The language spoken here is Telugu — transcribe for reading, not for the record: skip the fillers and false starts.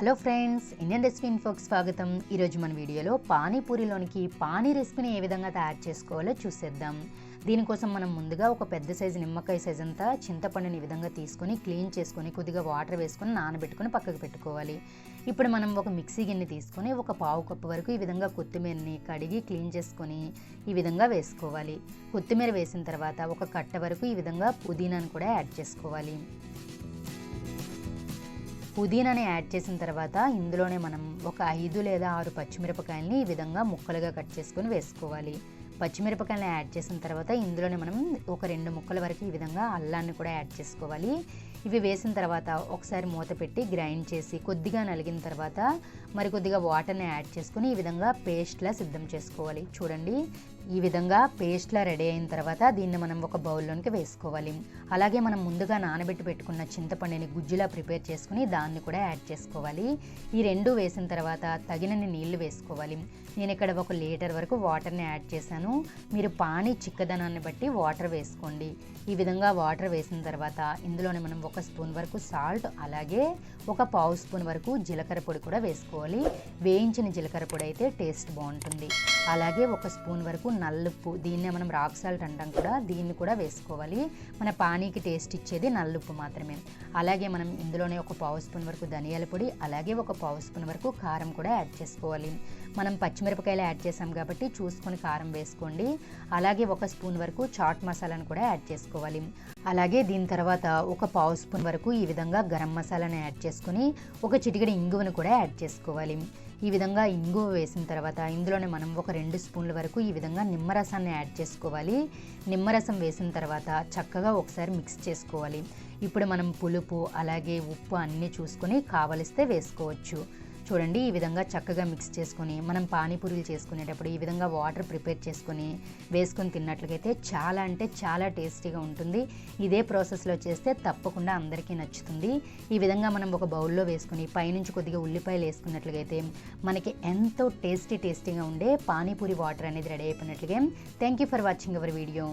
హలో ఫ్రెండ్స్, ఇండియన్ రెసిపీ ఇన్ఫోకి స్వాగతం. ఈరోజు మన వీడియోలో పానీపూరిలోనికి పానీ రెసిపీని ఏ విధంగా తయారు చేసుకోవాలో చూసేద్దాం. దీనికోసం మనం ముందుగా ఒక పెద్ద సైజు నిమ్మకాయ సైజు అంతా చింతపండుని ఈ విధంగా తీసుకొని క్లీన్ చేసుకొని కొద్దిగా వాటర్ వేసుకొని నానబెట్టుకొని పక్కకు పెట్టుకోవాలి. ఇప్పుడు మనం ఒక మిక్సీ గిన్నె తీసుకొని ఒక పావు కప్పు వరకు ఈ విధంగా కొత్తిమీరని కడిగి క్లీన్ చేసుకొని ఈ విధంగా వేసుకోవాలి. కొత్తిమీర వేసిన తర్వాత ఒక కట్ట వరకు ఈ విధంగా పుదీనాను కూడా యాడ్ చేసుకోవాలి. పుదీనాని యాడ్ చేసిన తర్వాత ఇందులోనే మనం ఒక 5 లేదా 6 పచ్చిమిరపకాయలని ఈ విధంగా ముక్కలుగా కట్ చేసుకొని వేసుకోవాలి. పచ్చిమిరపకాయలను యాడ్ చేసిన తర్వాత ఇందులోనే మనం ఒక 2 ముక్కల వరకు ఈ విధంగా అల్లాన్ని కూడా యాడ్ చేసుకోవాలి. ఇవి వేసిన తర్వాత ఒకసారి మూత పెట్టి గ్రైండ్ చేసి కొద్దిగా నలిగిన తర్వాత మరికొద్దిగా వాటర్ని యాడ్ చేసుకుని ఈ విధంగా పేస్ట్లా సిద్ధం చేసుకోవాలి. చూడండి, ఈ విధంగా పేస్ట్లా రెడీ అయిన తర్వాత దీన్ని మనం ఒక బౌల్లోనికి వేసుకోవాలి. అలాగే మనం ముందుగా నానబెట్టి పెట్టుకున్న చింతపండుని గుజ్జులా ప్రిపేర్ చేసుకుని దాన్ని కూడా యాడ్ చేసుకోవాలి. ఈ రెండు వేసిన తర్వాత తగినన్ని నీళ్లు వేసుకోవాలి. నేను ఇక్కడ 1 లీటర్ వరకు వాటర్ని యాడ్ చేశాను. మీరు పానీ చిక్కదనాన్ని బట్టి వాటర్ వేసుకోండి. ఈ విధంగా వాటర్ వేసిన తర్వాత ఇందులోనే మనం 1 స్పూన్ వరకు సాల్ట్, అలాగే ఒక పావు స్పూన్ వరకు జీలకర్ర పొడి కూడా వేసుకోవాలి. వేయించిన జీలకర్ర పొడి అయితే టేస్ట్ బాగుంటుంది. అలాగే 1 స్పూన్ వరకు నల్లుప్పు, దీన్నే మనం రాక్ సాల్ట్ అంటాం కూడా, దీన్ని కూడా వేసుకోవాలి. మన పానీకి టేస్ట్ ఇచ్చేది నల్లుప్పు మాత్రమే. అలాగే మనం ఇందులోనే ఒక పావు స్పూన్ వరకు ధనియాల పొడి, అలాగే ఒక పావు స్పూన్ వరకు కారం కూడా యాడ్ చేసుకోవాలి. మనం పచ్చిమిరపకాయలు యాడ్ చేసాం కాబట్టి చూసుకొని కారం వేసుకోండి. అలాగే 1 స్పూన్ వరకు చాట్ మసాలాను కూడా యాడ్ చేసుకోవాలి. అలాగే దీని తర్వాత ఒక పావు స్పూన్ వరకు ఈ విధంగా గరం మసాలాను యాడ్ చేసుకొని ఒక చిటికెడు ఇంగువను కూడా యాడ్ చేసుకోవాలి. ఈ విధంగా ఇంగువ వేసిన తర్వాత ఇందులోనే మనం ఒక 2 స్పూన్ల వరకు ఈ విధంగా నిమ్మరసాన్ని యాడ్ చేసుకోవాలి. నిమ్మరసం వేసిన తర్వాత చక్కగా ఒకసారి మిక్స్ చేసుకోవాలి. ఇప్పుడు మనం పులుపు అలాగే ఉప్పు అన్నీ చూసుకొని కావలిస్తే వేసుకోవచ్చు. చూడండి, ఈ విధంగా చక్కగా మిక్స్ చేసుకొని మనం పానీపూరీలు చేసుకునేటప్పుడు ఈ విధంగా వాటర్ ప్రిపేర్ చేసుకొని వేసుకొని తిన్నట్లయితే చాలా అంటే చాలా టేస్టీగా ఉంటుంది. ఇదే ప్రాసెస్లో చేస్తే తప్పకుండా అందరికీ నచ్చుతుంది. ఈ విధంగా మనం ఒక బౌల్లో వేసుకొని పైనుంచి కొద్దిగా ఉల్లిపాయలు వేసుకున్నట్లయితే మనకి ఎంతో టేస్టీగా ఉండే పానీపూరి వాటర్ అనేది రెడీ అయిపోయినట్లుగా. Thank you for watching our video.